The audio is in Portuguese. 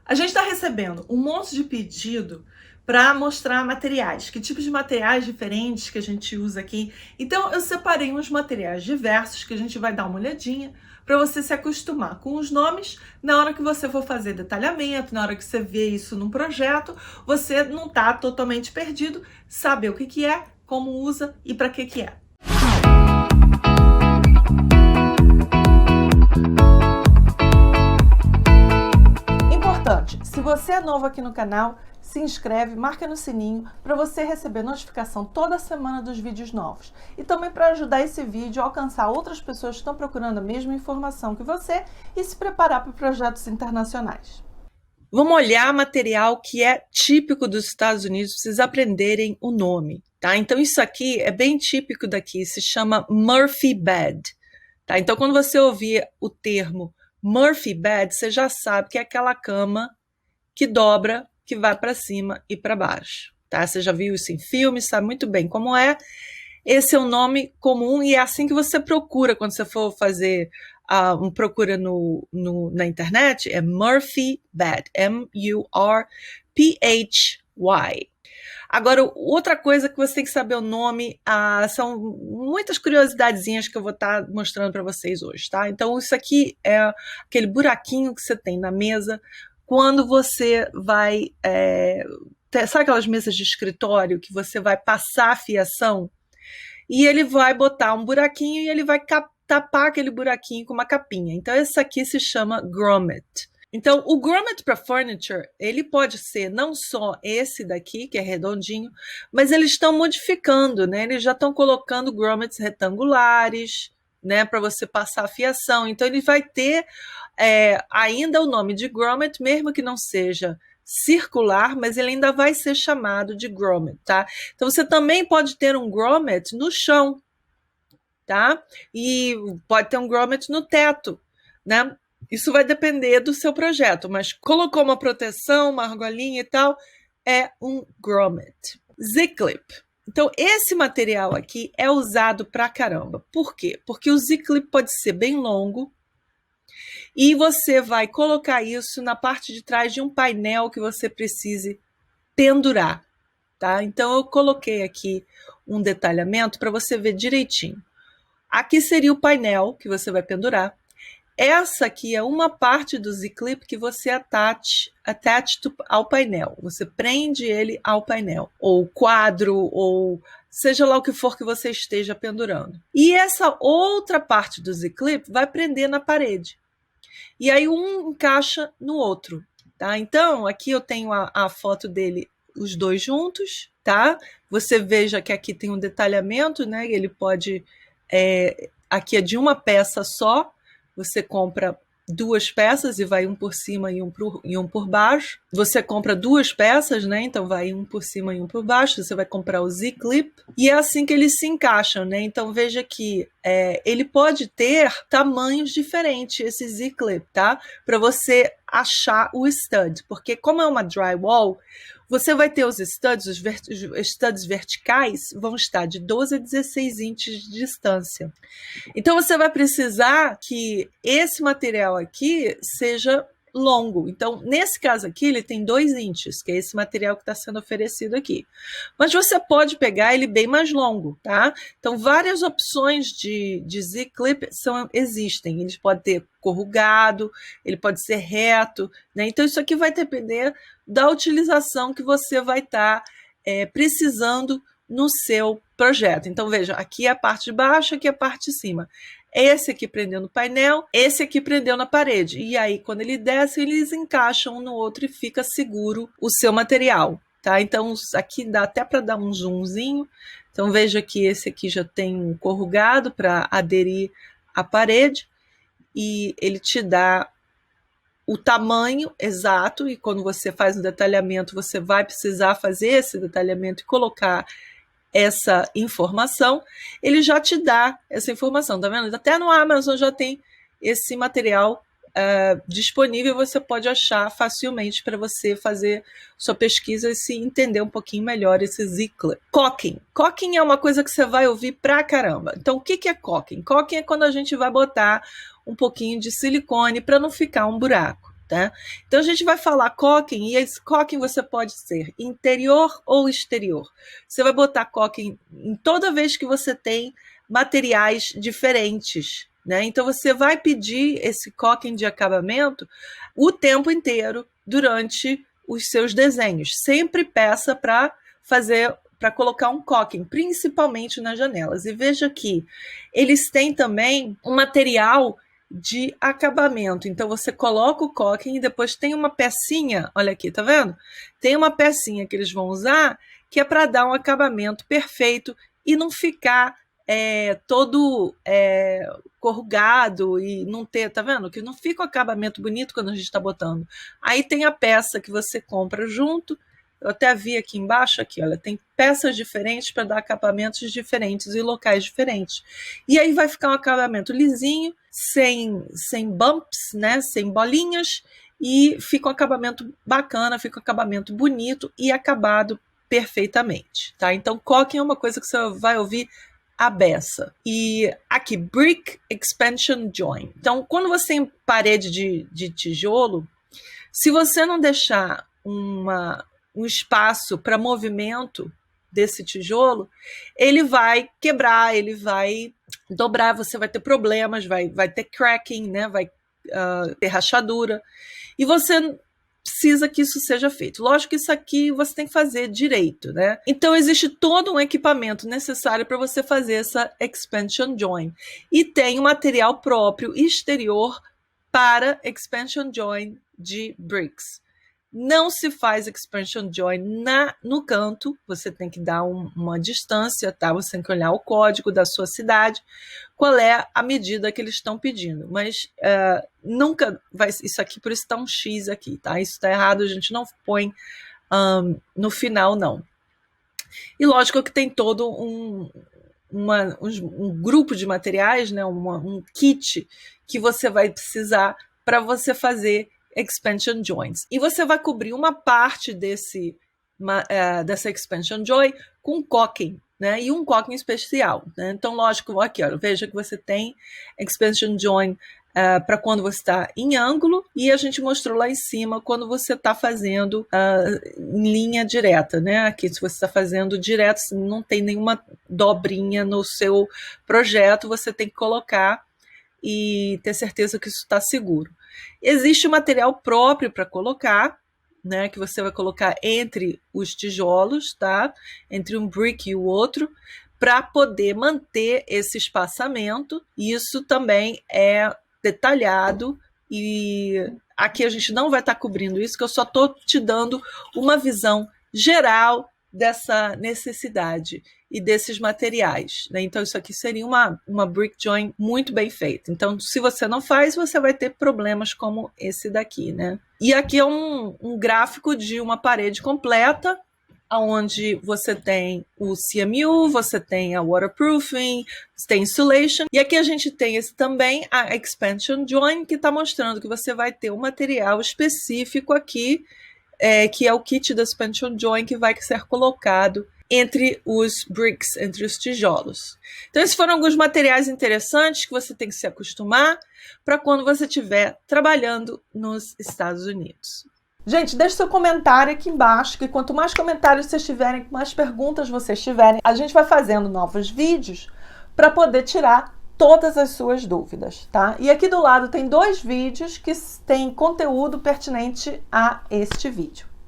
A gente está recebendo um monte de pedido para mostrar materiais, que tipos de materiais diferentes que a gente usa aqui. Então eu separei uns materiais diversos que a gente vai dar uma olhadinha para você se acostumar com os nomes. Na hora que você for fazer detalhamento, na hora que você vê isso num projeto, você não está totalmente perdido, saber o que que é, como usa e para que é. Se você é novo aqui no canal, se inscreve, marca no sininho para você receber notificação toda semana dos vídeos novos. E também para ajudar esse vídeo a alcançar outras pessoas que estão procurando a mesma informação que você e se preparar para projetos internacionais. Vamos olhar material que é típico dos Estados Unidos, para vocês aprenderem o nome, tá? Então isso aqui é bem típico daqui, se chama Murphy Bed, tá? Então quando você ouvir o termo Murphy Bed, você já sabe que é aquela cama que dobra, que vai para cima e para baixo, tá? Você já viu isso em filmes, sabe muito bem como é. Esse é um nome comum e é assim que você procura quando você for fazer procura na internet, é Murphy Bed, M-U-R-P-H-Y. Agora, outra coisa que você tem que saber o nome, são muitas curiosidadezinhas que eu vou estar mostrando para vocês hoje, tá? Então, isso aqui é aquele buraquinho que você tem na mesa quando você vai... sabe aquelas mesas de escritório que você vai passar a fiação? E ele vai botar um buraquinho e ele vai tapar aquele buraquinho com uma capinha. Então, esse aqui se chama grommet. Então, o grommet para furniture, ele pode ser não só esse daqui, que é redondinho, mas eles estão modificando, né? Eles já estão colocando grommets retangulares, né? Para você passar a fiação. Então, ele vai ter ainda o nome de grommet, mesmo que não seja circular, mas ele ainda vai ser chamado de grommet, tá? Então, você também pode ter um grommet no chão, tá? E pode ter um grommet no teto, né? Isso vai depender do seu projeto, mas colocou uma proteção, uma argolinha e tal, é um grommet. Z-clip. Então, esse material aqui é usado pra caramba. Por quê? Porque o Z-clip pode ser bem longo e você vai colocar isso na parte de trás de um painel que você precise pendurar, tá? Então, eu coloquei aqui um detalhamento para você ver direitinho. Aqui seria o painel que você vai pendurar. Essa aqui é uma parte do Z-clip que você attach ao painel. Você prende ele ao painel, ou quadro, ou seja lá o que for que você esteja pendurando. E essa outra parte do Z-clip vai prender na parede. E aí um encaixa no outro, tá? Então, aqui eu tenho a foto dele, os dois juntos, tá? Você veja que aqui tem um detalhamento, né? Ele pode... aqui é de uma peça só. Você compra duas peças e vai um por cima e um por baixo. Você compra duas peças, né? Então vai um por cima e um por baixo. Você vai comprar o Z-clip e é assim que eles se encaixam, né? Então veja que ele pode ter tamanhos diferentes, esse Z-clip, tá? Para você achar o stud, porque como é uma drywall, você vai ter os studs, os studs verticais vão estar de 12 a 16 inches de distância. Então você vai precisar que esse material aqui seja longo. Então, nesse caso aqui, ele tem 2 inches, que é esse material que está sendo oferecido aqui. Mas você pode pegar ele bem mais longo, tá? Então, várias opções de Z-clip existem. Eles podem ter corrugado, ele pode ser reto, né? Então, isso aqui vai depender da utilização que você vai estar precisando no seu projeto. Então, veja, aqui é a parte de baixo, aqui é a parte de cima. Esse aqui prendeu no painel, esse aqui prendeu na parede. E aí, quando ele desce, eles encaixam um no outro e fica seguro o seu material, tá? Então, aqui dá até para dar um zoomzinho. Então, veja que esse aqui já tem um corrugado para aderir à parede. E ele te dá o tamanho exato. E quando você faz um detalhamento, você vai precisar fazer esse detalhamento e colocar essa informação, ele já te dá essa informação, tá vendo? Até no Amazon já tem esse material disponível, você pode achar facilmente para você fazer sua pesquisa e se entender um pouquinho melhor esse Z-clip. Caulking. Caulking é uma coisa que você vai ouvir pra caramba. Então, o que é caulking? Caulking é quando a gente vai botar um pouquinho de silicone para não ficar um buraco. tá? Então a gente vai falar caulking, e esse caulking você pode ser interior ou exterior. Você vai botar caulking em toda vez que você tem materiais diferentes, né? Então você vai pedir esse caulking de acabamento o tempo inteiro durante os seus desenhos. Sempre peça para colocar um caulking, principalmente nas janelas. E veja que eles têm também um material de acabamento. Então você coloca o caulking e depois tem uma pecinha, olha aqui, tá vendo? Tem uma pecinha que eles vão usar que é para dar um acabamento perfeito e não ficar todo corrugado e não ter, tá vendo? Que não fica o acabamento bonito quando a gente está botando. Aí tem a peça que você compra junto. Eu até vi aqui embaixo, aqui, olha, tem peças diferentes para dar acabamentos diferentes e locais diferentes. E aí vai ficar um acabamento lisinho, sem bumps, né? Sem bolinhas, e fica um acabamento bacana, fica um acabamento bonito e acabado perfeitamente, tá? Então, caulking é uma coisa que você vai ouvir a beça. E aqui, brick expansion joint. Então, quando você tem parede de tijolo, se você não deixar um espaço para movimento desse tijolo, ele vai quebrar, ele vai dobrar, você vai ter problemas, vai ter cracking, né? Vai ter rachadura. E você precisa que isso seja feito. Lógico que isso aqui você tem que fazer direito, né? Então existe todo um equipamento necessário para você fazer essa expansion joint. E tem um material próprio exterior para expansion joint de bricks. Não se faz expansion joint no canto, você tem que dar uma distância, tá? Você tem que olhar o código da sua cidade, qual é a medida que eles estão pedindo. Mas nunca vai, isso aqui, por isso está um X aqui, tá? Isso está errado, a gente não põe no final, não. E lógico que tem todo um grupo de materiais, né? Um kit que você vai precisar para você fazer expansion joints. E você vai cobrir uma parte dessa expansion joint com caulking, né? E um caulking especial, né? Então, lógico, aqui, ó, veja que você tem expansion joint para quando você está em ângulo, e a gente mostrou lá em cima quando você está fazendo em linha direta, né? Aqui, se você está fazendo direto, não tem nenhuma dobrinha no seu projeto, você tem que colocar e ter certeza que isso está seguro. Existe um material próprio para colocar, né, que você vai colocar entre os tijolos, tá? Entre um brick e o outro, para poder manter esse espaçamento. Isso também é detalhado, e aqui a gente não vai estar cobrindo isso, que eu só estou te dando uma visão geral dessa necessidade e desses materiais, né? Então isso aqui seria uma brick joint muito bem feita. Então, se você não faz, você vai ter problemas como esse daqui, né? E aqui é um gráfico de uma parede completa, onde você tem o CMU, você tem a waterproofing, você tem insulation, e aqui a gente tem também a expansion joint, que está mostrando que você vai ter um material específico aqui, que é o kit da expansion joint, que vai ser colocado entre os bricks, entre os tijolos. Então, esses foram alguns materiais interessantes que você tem que se acostumar para quando você estiver trabalhando nos Estados Unidos. Gente, deixe seu comentário aqui embaixo, que quanto mais comentários vocês tiverem, mais perguntas vocês tiverem, a gente vai fazendo novos vídeos para poder tirar todas as suas dúvidas, tá? E aqui do lado tem 2 vídeos que têm conteúdo pertinente a este vídeo.